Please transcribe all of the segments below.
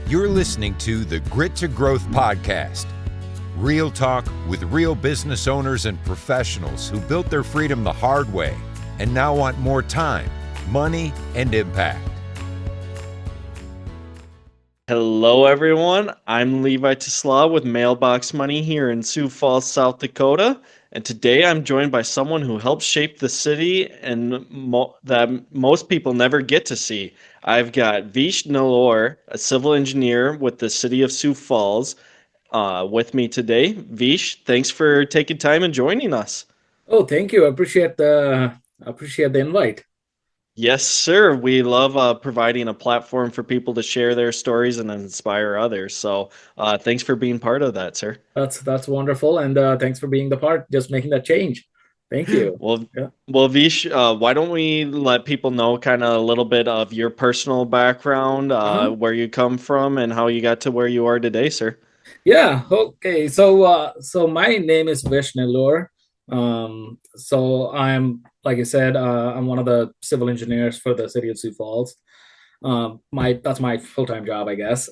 You're listening to the Grit to Growth podcast. Real talk with real business owners and professionals who built their freedom the hard way and now want more time, money, and impact. Hello, everyone. I'm Levi Tesla with Mailbox Money here in Sioux Falls, South Dakota. And today I'm joined by someone who helped shape the city and that most people never get to see. I've got Vishnu Nellore, a civil engineer with the city of Sioux Falls, with me today. Vish, thanks for taking time and joining us. Oh, thank you. I appreciate the invite. Yes, sir. We love providing a platform for people to share their stories and inspire others. So thanks for being part of that, sir. That's wonderful. And thanks for being the part, just making that change. Thank you. Well, Vish, why don't we let people know kind of a little bit of your personal background, where you come from and how you got to where you are today, sir? Yeah. Okay. So my name is Vishnu Nellore. So I'm, like I said, I'm one of the civil engineers for the city of Sioux Falls. That's my full-time job, I guess.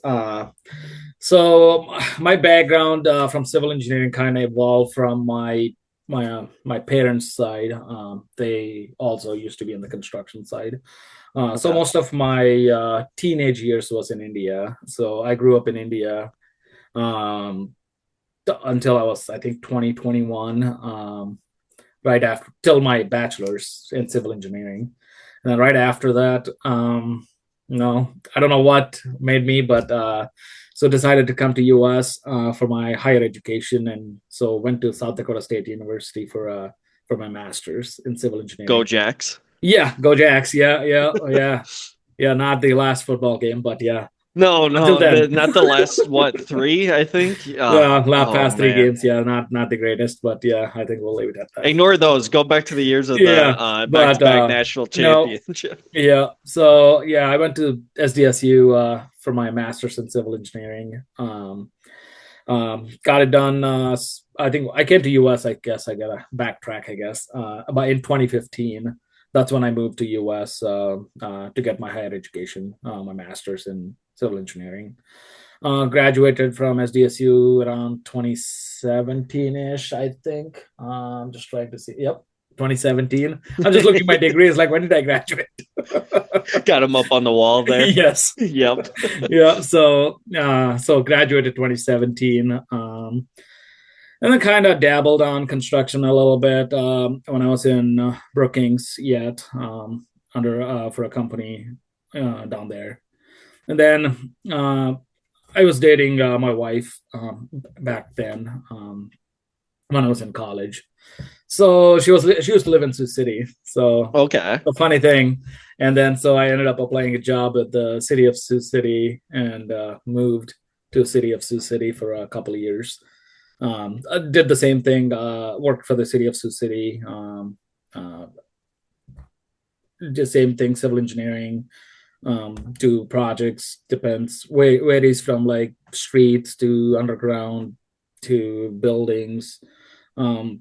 So my background from civil engineering kind of evolved from my parents' side. They also used to be in the construction side. So most of my teenage years was in India. So I grew up in India until I was, I think, 2021, right after, till my bachelor's in civil engineering. And then right after that, I don't know what made me, but so decided to come to US for my higher education. And so went to South Dakota State University for my master's in civil engineering. Go Jacks. Yeah, go Jacks. Yeah. Yeah, not the last football game, but yeah. No, not the last, 3, I think? Past 3 games, yeah, not the greatest, but yeah, I think we'll leave it at that. Ignore those. Go back to the years of the back-to-back national championship. So I went to SDSU for my master's in civil engineering. Got it done. I think I came to US, I guess I gotta backtrack, but in 2015. That's when I moved to US to get my higher education, my master's in civil engineering. Graduated from SDSU around 2017-ish, I think. I'm just trying to see. Yep, 2017. I'm just looking at my degrees, like, when did I graduate? Got them up on the wall there. Yes. Yep. Yeah. So graduated 2017. And then kind of dabbled on construction a little bit when I was in Brookings for a company down there. And then I was dating my wife back then when I was in college. So she used to live in Sioux City. So okay, a funny thing. And then so I ended up applying a job at the city of Sioux City and moved to the city of Sioux City for a couple of years. I did the same thing, worked for the city of Sioux City, the same thing, civil engineering, do projects, varies from like streets to underground to buildings,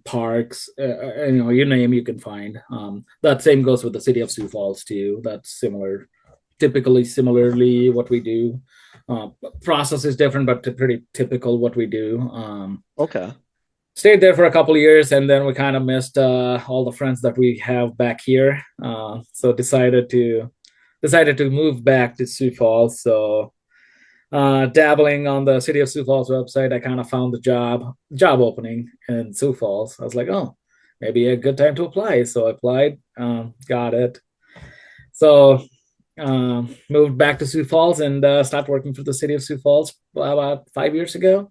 parks, you name, you can find. That same goes with the city of Sioux Falls too. That's similarly what we do. Process is different, but pretty typical what we do. Stayed there for a couple of years, and then we kind of missed all the friends that we have back here. So decided to move back to Sioux Falls. So dabbling on the city of Sioux Falls website, I kind of found the job opening in Sioux Falls. I was like, oh, maybe a good time to apply. So I applied, got it. So moved back to Sioux Falls and started working for the city of Sioux Falls about 5 years ago.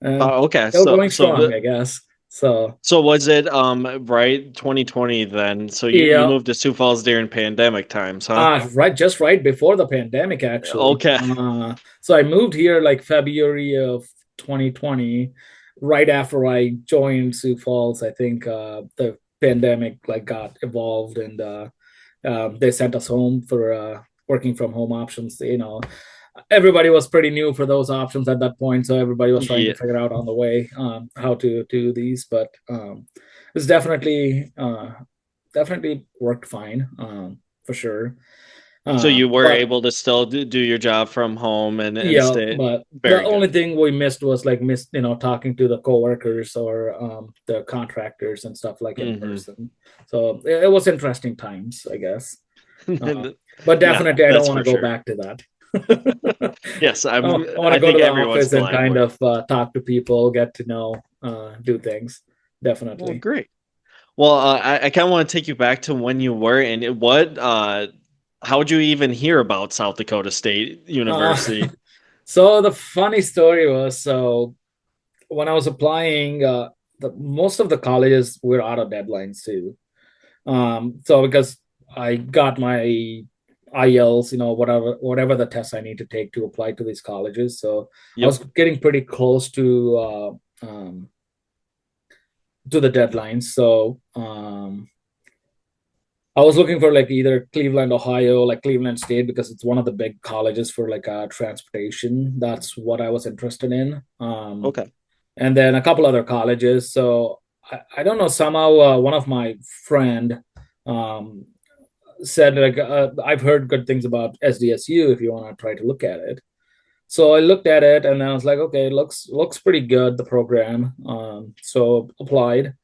Still going strong, I guess. So was it right 2020 then? So you moved to Sioux Falls during pandemic times, huh? Right before the pandemic, actually. Okay. So I moved here like February of 2020, right after I joined Sioux Falls. I think the pandemic got evolved and they sent us home for working from home options. Everybody was pretty new for those options at that point, so everybody was trying to figure out on the way how to do these. But it's definitely worked fine for sure. So you were able to still do your job from home and stay. But the only thing we missed was like talking to the coworkers or the contractors and stuff like in person. So it was interesting times, I guess. But definitely, I don't want to go back to that. Yes, I want to go to the office and kind of talk to people, get to know, do things. Definitely. Well, great. Well, I kind of want to take you back to when you were in what. How would you even hear about South Dakota State University? So the funny story was, so when I was applying, most of the colleges were out of deadlines too. So because I got my IELTS, whatever the tests I need to take to apply to these colleges. So I was getting pretty close to the deadlines. So I was looking for like either Cleveland, Ohio, like Cleveland State, because it's one of the big colleges for like transportation. That's what I was interested in. Okay. And then a couple other colleges. So I don't know, somehow one of my friend said like I've heard good things about SDSU if you want to try to look at it. So I looked at it and I was like, okay, it looks pretty good, the program. So applied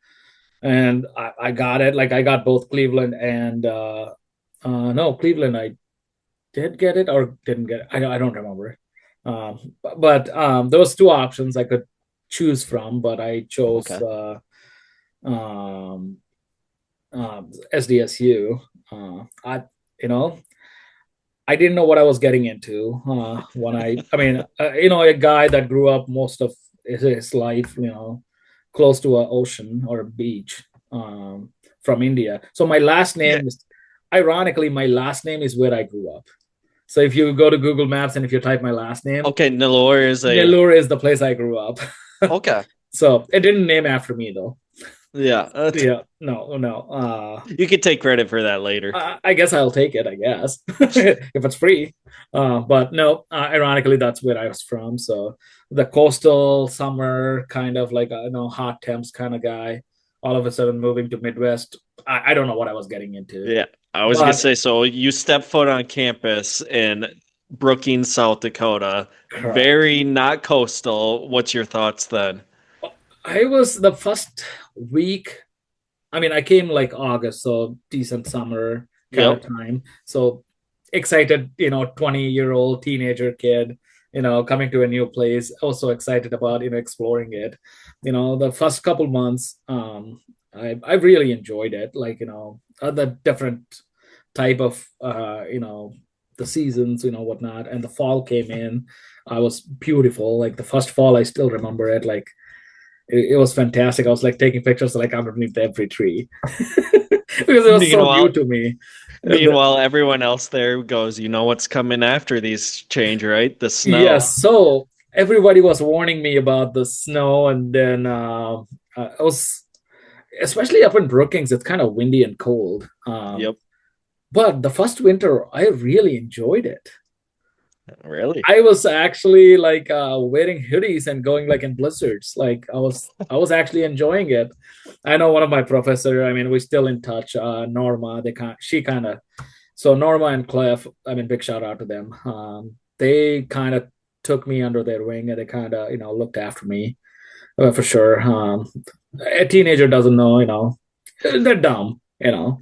and I got it. Like I got both Cleveland and no, Cleveland I did get it or didn't get it. I don't remember. But there was two options I could choose from, but I chose SDSU. I didn't know what I was getting into when a guy that grew up most of his life, close to an ocean or a beach from India. So my last name is, ironically, my last name is where I grew up. So if you go to Google Maps and if you type my last name, Nellore is the place I grew up. Okay. So it didn't name after me though. Yeah. No. You could take credit for that later. I guess I'll take it, I guess, if it's free. But no, ironically, that's where I was from. So the coastal summer kind of like, hot temps kind of guy, all of a sudden moving to Midwest. I don't know what I was getting into. Yeah. I was going to say, so you step foot on campus in Brookings, South Dakota, correct. Very not coastal. What's your thoughts then? I was the first week. I mean, I came like August, so decent summer kind of time. So excited, 20-year-old teenager kid, coming to a new place. Also excited about, exploring it. The first couple months, I really enjoyed it. Like, the different type of, the seasons, whatnot. And the fall came in. I was beautiful. Like the first fall, I still remember it. Like, it was fantastic. I was like taking pictures like underneath every tree because it was so new to me. Meanwhile, everyone else there goes, what's coming after these change, right? The snow. Yes. So everybody was warning me about the snow, and then I was, especially up in Brookings, it's kind of windy and cold. But the first winter, I really enjoyed it. Really? I was actually like wearing hoodies and going like in blizzards. Like I was actually enjoying it. I know one of my professor, we're still in touch. Norma, so Norma and Clef, big shout out to them. They kind of took me under their wing and they kind of, looked after me for sure. A teenager doesn't know, they're dumb, You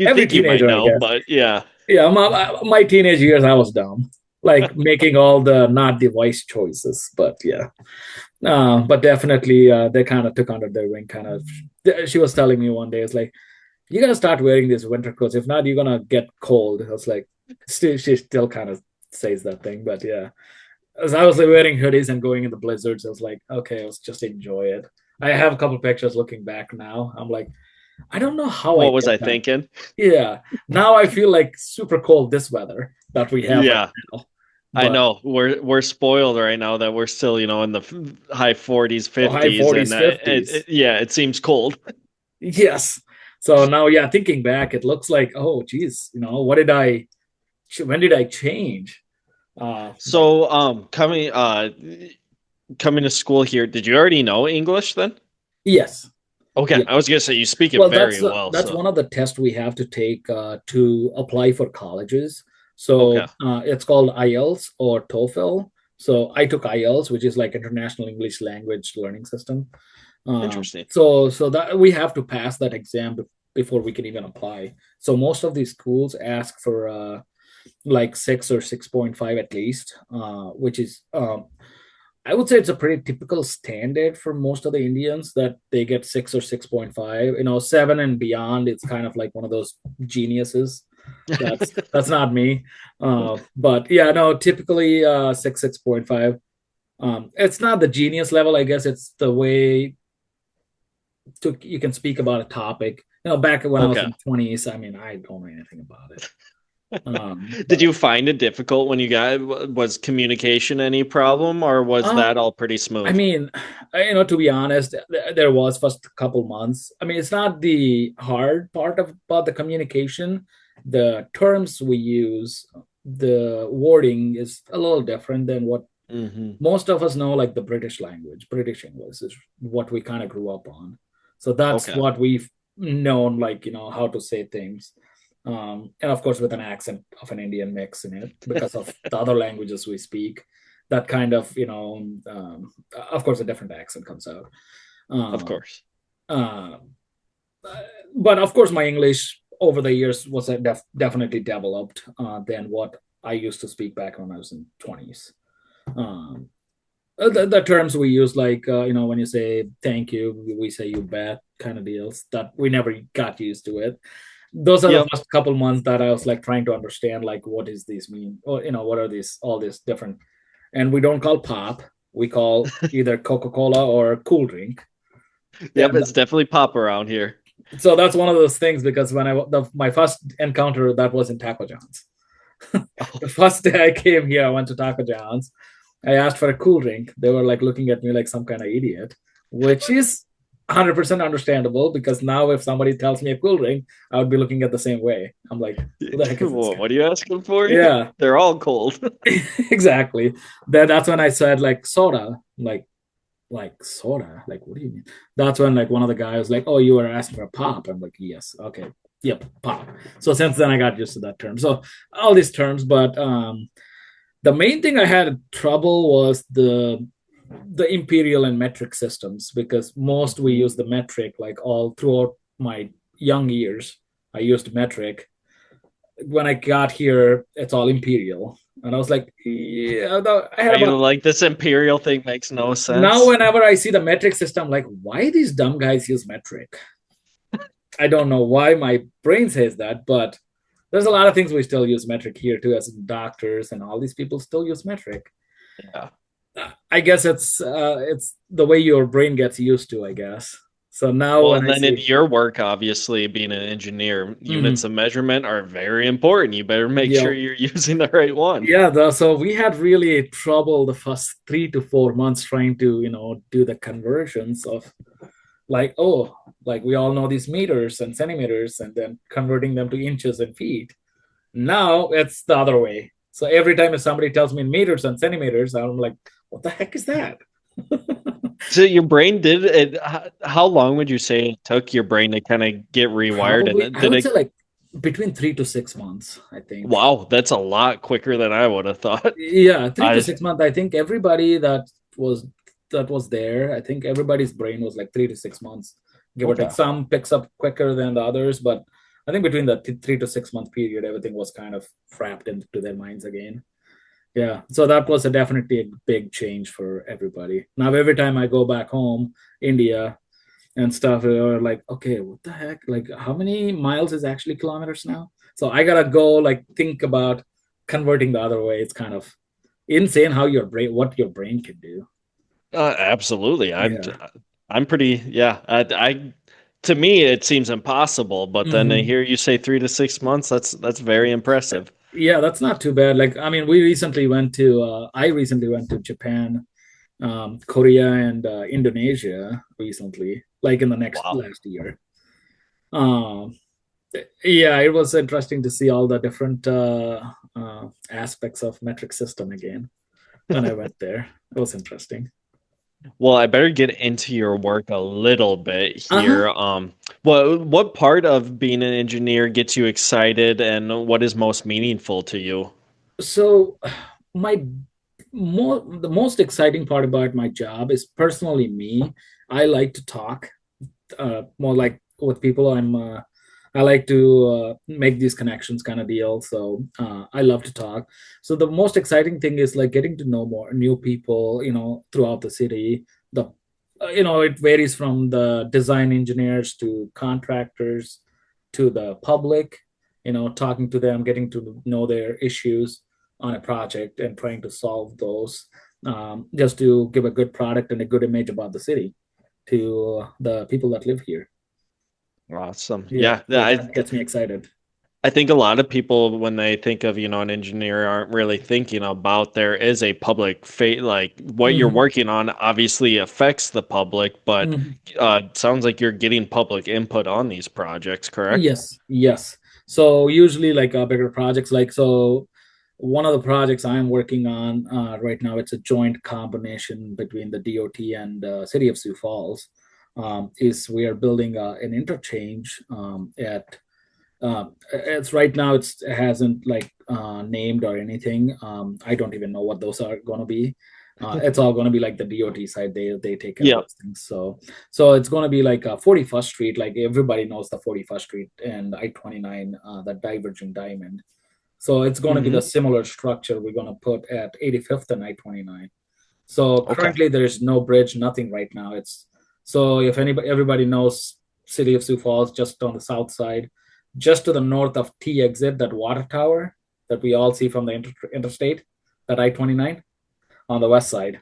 every think teenager, you might know, but yeah. Yeah, my teenage years, I was dumb. Like making all the not the wise choices, but yeah. But definitely they kind of took under their wing. She was telling me one day, it's like, you gotta start wearing these winter coats. If not, you're gonna get cold. I was like, she still kind of says that thing, but yeah. As I was like, wearing hoodies and going in the blizzards, I was like, okay, let's just enjoy it. I have a couple pictures looking back now. I'm like, I don't know how. What was I thinking? Yeah. Now I feel like super cold this weather that we have right now. But I know we're spoiled right now that we're still, in the high 40s, 50s. High 40s, 50s. It seems cold. Yes. So now, thinking back, it looks like, oh, geez, when did I change? Coming to school here, did you already know English then? Yes. Okay, I was gonna say you speak it very well. That's one of the tests we have to take to apply for colleges. So Okay. it's called IELTS or TOEFL. So I took IELTS, which is like International English Language Learning System. Interesting. So that we have to pass that exam before we can even apply. So most of these schools ask for like 6 or 6.5 at least, which is I would say it's a pretty typical standard for most of the Indians that they get 6 or 6.5. 7 and beyond, it's kind of like one of those geniuses. That's not me. But yeah, no, typically 6.5. It's not the genius level, I guess. It's the way you can speak about a topic. Back when I was in 20s, I mean, I don't know anything about it. Did you find it difficult when was communication any problem, or was that all pretty smooth? I mean, to be honest, there was first couple months. I mean, it's not the hard part about the communication. The terms we use, the wording is a little different than what most of us know, like the British language. British English is what we kind of grew up on. So that's what we've known, like, how to say things. And of course, with an accent of an Indian mix in it because of the other languages we speak. That kind of, of course, a different accent comes out. Of course. But of course, my English over the years was definitely developed than what I used to speak back when I was in 20s. The terms we use, like, when you say thank you, we say you bet kind of deals that we never got used to it. Those are the first couple months that I was like trying to understand, like, what does this mean? Or, what are all these different, and we don't call pop, we call either Coca-Cola or cool drink. Yep, it's definitely pop around here. So that's one of those things, because when my first encounter, that was in Taco John's. The first day I came here, I went to Taco John's. I asked for a cool drink. They were like looking at me like some kind of idiot, which is 100% understandable, because now if somebody tells me a cool drink, I would be looking at the same way. I'm like, who the heck is this guy? What are you asking for? Yeah. They're all cold. Exactly. That's when I said, like, soda. Like soda? Like, what do you mean? That's when, like, one of the guys was like, oh, you were asking for a pop. I'm like, yes. Okay. Yep. Pop. So since then I got used to that term. So all these terms, but the main thing I had trouble was the imperial and metric systems, because most we use the metric, like, all throughout my young years. I used metric. When I got here, it's all imperial, and I was like, yeah. Like, this imperial thing makes no sense. Now, whenever I see the metric system, like, why these dumb guys use metric? I don't know why my brain says that, but there's a lot of things we still use metric here too, as doctors and all these people still use metric. Yeah. I guess it's the way your brain gets used to, I guess. So now, and then in your work, obviously, being an engineer, units of measurement are very important. You better make sure you're using the right one. Yeah, so we had really trouble the first 3 to 4 months trying to, do the conversions of, like, we all know these meters and centimeters, and then converting them to inches and feet. Now it's the other way. So every time if somebody tells me in meters and centimeters, I'm like, what the heck is that? So your brain did it. How long would you say it took your brain to kind of get rewired? Probably, I would say like between 3 to 6 months, I think. Wow, that's a lot quicker than I would have thought. Yeah, 3 to 6 months. I think everybody that was there, I think everybody's brain was like 3 to 6 months. Give or take. Some picks up quicker than the others, but I think between the 3 to 6 month period, everything was kind of wrapped into their minds again. Yeah, so that was definitely a big change for everybody. Now, every time I go back home, India and stuff, they're like, okay, what the heck? Like, how many miles is actually kilometers now? So I gotta go, like, think about converting the other way. It's kind of insane what your brain can do. Absolutely. I'm pretty, to me, it seems impossible, but then I hear you say 3 to 6 months. That's very impressive. Yeah, that's not too bad. Like, I mean, I recently went to Japan, Korea, and Indonesia recently, like in the last year. Yeah, it was interesting to see all the different aspects of metric system again when I went there. It was interesting. Well, I better get into your work a little bit Uh-huh. here. What part of being an engineer gets you excited, and what is most meaningful to you? So my the most exciting part about my job is personally me. I like to talk, more like with people. I like to make these connections kind of deal. So I love to talk. So the most exciting thing is like getting to know more new people, throughout the city. The it varies from the design engineers to contractors to the public. Talking to them, getting to know their issues on a project and trying to solve those, just to give a good product and a good image about the city to the people that live here. Awesome. Yeah, Yeah, so that gets me excited. I think a lot of people, when they think of, an engineer, aren't really thinking about there is a public fate. Like what you're Mhm. working on obviously affects the public, but Mhm. sounds like you're getting public input on these projects, correct? Yes, yes. So usually like bigger projects, like so one of the projects I'm working on right now, it's a joint combination between the DOT and city of Sioux Falls. Is we are building an interchange at it's right now it hasn't like named or anything. I don't even know what those are going to be. It's all going to be like the DOT side. They take care of Yeah. those things. So it's going to be like 41st Street. Like everybody knows the 41st Street and I-29, that diverging diamond. So it's going to be the Hmm. similar structure we're going to put at 85th and I-29. So Okay. currently there's no bridge, nothing right now. It's so if anybody everybody knows city of Sioux Falls, just on the south side, just to the north of T exit, that water tower that we all see from the interstate, that I-29 on the west side.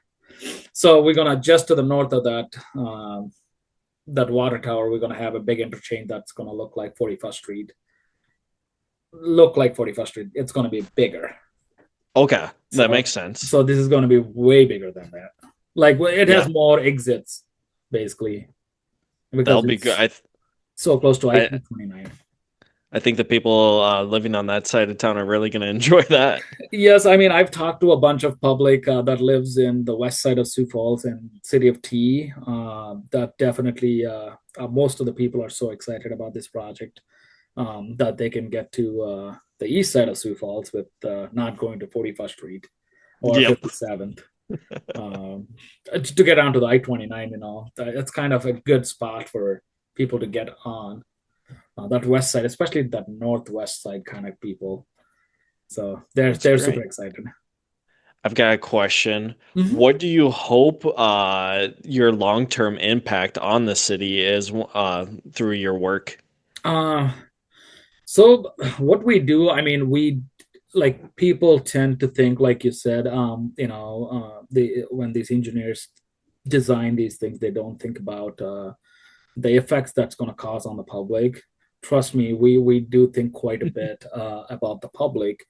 So we're gonna just to the north of that water tower, we're gonna have a big interchange that's gonna look like 41st Street. Look like 41st Street. It's gonna be bigger. Okay. That So makes sense. so this is gonna be way bigger than that. Like it has Yeah. more exits, basically, That'll because be good. it's so close to I, I-29. I think the people living on that side of town are really going to enjoy that. Yes, I mean I've talked to a bunch of public that lives in the west side of Sioux Falls and city of T. That definitely most of the people are so excited about this project, that they can get to the east side of Sioux Falls with not going to 41st Street or Yep. 57th, to get onto the I-29. It's kind of a good spot for people to get on that west side, especially that northwest side kind of people. So they're That's they're super great. excited. I've got a question. Mhm. What do you hope your long-term impact on the city is through your work? Uh, so what we do, I mean, we like people tend to think, like you said, when these engineers design these things, they don't think about the effects that's going to cause on the public. Trust me, we do think quite a bit about the public,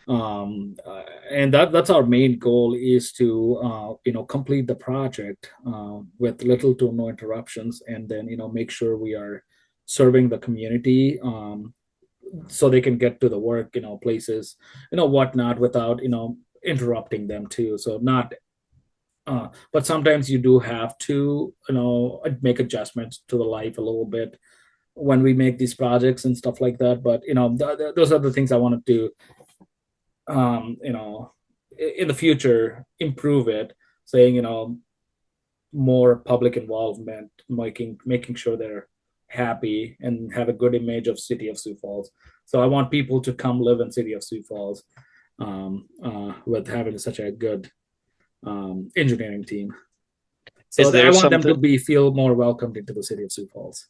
and that's our main goal is to complete the project with little to no interruptions, and then make sure we are serving the community, so they can get to the work places, whatnot, without interrupting them too. So not but sometimes you do have to make adjustments to the life a little bit when we make these projects and stuff like that. But those are the things I wanted to in the future improve it, saying more public involvement, making sure they're happy and have a good image of city of Sioux Falls. So I want people to come live in city of Sioux Falls, with having such a good engineering team. Is So I there want them to something? be feel more welcomed into the city of Sioux Falls.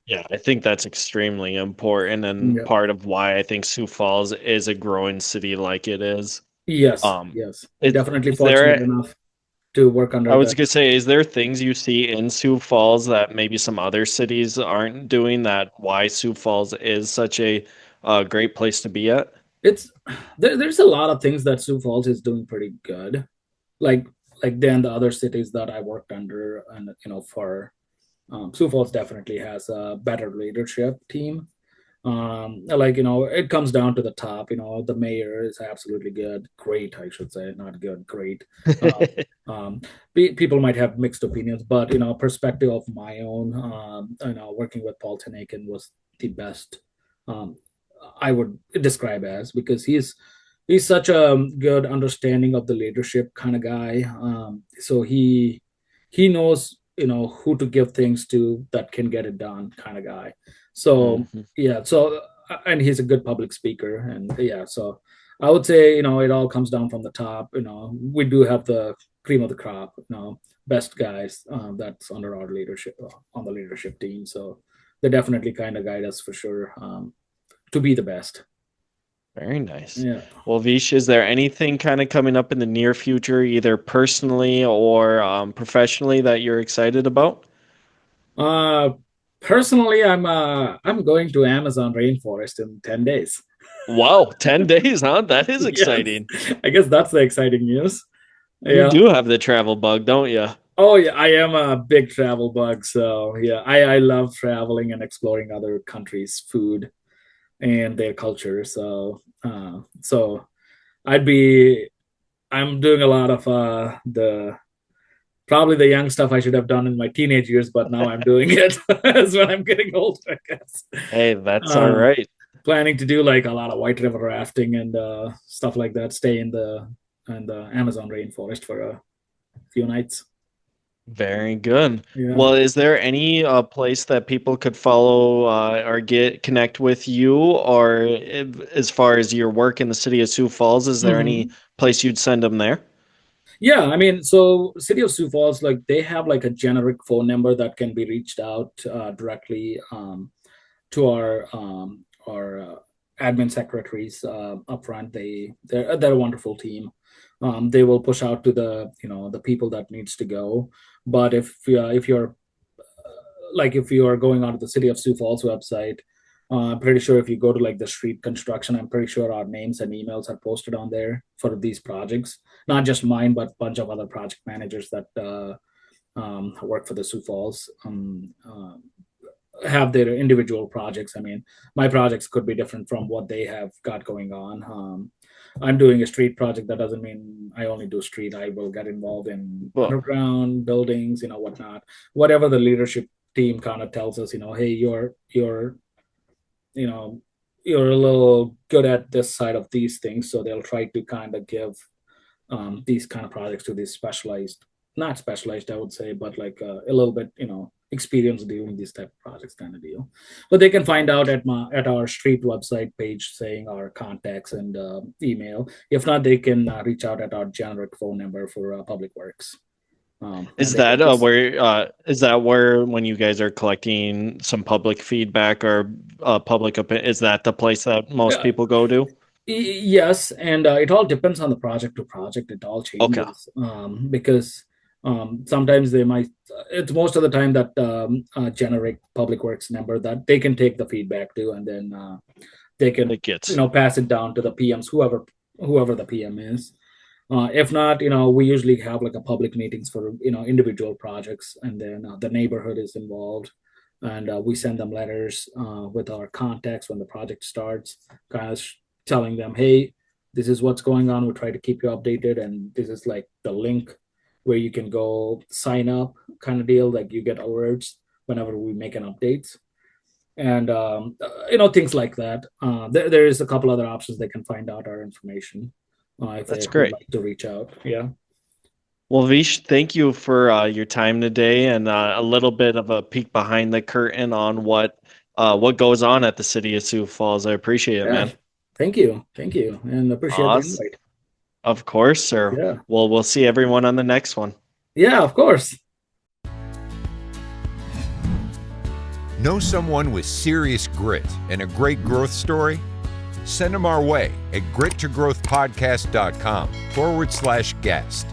Yeah, I think that's extremely important and Yeah. part of why I think Sioux Falls is a growing city like it is. Yes. Um, Yes. it, Definitely is fortunate there, enough to work I under was that. gonna say, is there things you see in Sioux Falls that maybe some other cities aren't doing that why Sioux Falls is such a great place to be at? It's there's a lot of things that Sioux Falls is doing pretty good, like than the other cities that I worked under, and for Sioux Falls definitely has a better leadership team. Like, it comes down to the top. The mayor is absolutely great, I should say, not good, great. People might have mixed opinions, but perspective of my own, working with Paul Tenakin was the best. I would describe as, because he's such a good understanding of the leadership kind of guy. So he knows who to give things to that can get it done kind of guy. So yeah, so and he's a good public speaker, and yeah, so I would say it all comes down from the top. We do have the cream of the crop, best guys that's under our leadership on the leadership team. So they definitely kind of guide us for sure to be the best. Very nice. Yeah. Well, Vish, is there anything kind of coming up in the near future, either personally or professionally, that you're excited about? Personally, I'm going to Amazon rainforest in 10 days. Wow, 10 days, huh? That is Yes. exciting. I guess that's the exciting news. You do have the travel bug, don't you? Oh yeah, I am a big travel bug. So yeah, I love traveling and exploring other countries' food and their culture. So I'm doing a lot of probably the young stuff I should have done in my teenage years, but now I'm doing it as when I'm getting older, I guess. Hey, that's all right. Planning to do like a lot of white river rafting and stuff like that. Stay in the Amazon rainforest for a few nights. Very good. Yeah. Well, is there any place that people could follow or connect with you, or as far as your work in the city of Sioux Falls, is there any place you'd send them there? Yeah, I mean, so City of Sioux Falls, like they have like a generic phone number that can be reached out directly to our admin secretaries up front. They're a wonderful team. They will push out to the people that needs to go. But if you're going onto the City of Sioux Falls website, I'm pretty sure if you go to like the street construction, I'm pretty sure our names and emails are posted on there for these projects. Not just mine, but a bunch of other project managers that work for the Sioux Falls have their individual projects. I mean, my projects could be different from what they have got going on. I'm doing a street project. That doesn't mean I only do street. I will get involved in underground buildings, whatnot. Whatever the leadership team kind of tells us, hey, you're a little good at this side of these things, so they'll try to kind of give these kind of projects to these not specialized, I would say, but like a little bit, experience doing these type of projects kind of deal. But they can find out at our street website page saying our contacts and email. If not, they can reach out at our generic phone number for public works. Is that where when you guys are collecting some public feedback or public opinion, is that the place that most people go to? Yes, and it all depends on the project to project. It all changes because sometimes they might. It's most of the time that generic public works number that they can take the feedback to, and then they can pass it down to the PMs, whoever the PM is. If not, we usually have like a public meetings for individual projects, and then the neighborhood is involved, and we send them letters with our contacts when the project starts, kind of telling them, hey, this is what's going on. We try to keep you updated, and this is like the link where you can go sign up, kind of deal. Like you get alerts whenever we make an update, and things like that. There is a couple other options they can find out our information. That's great. Like to reach out. Yeah. Well, Vish, thank you for your time today and a little bit of a peek behind the curtain on what goes on at the City of Sioux Falls. I appreciate it, man. Thank you, and appreciate the invite. Of course, sir. Yeah. Well, we'll see everyone on the next one. Yeah, of course. Know someone with serious grit and a great growth story? Send them our way at grittogrowthpodcast.com/guest.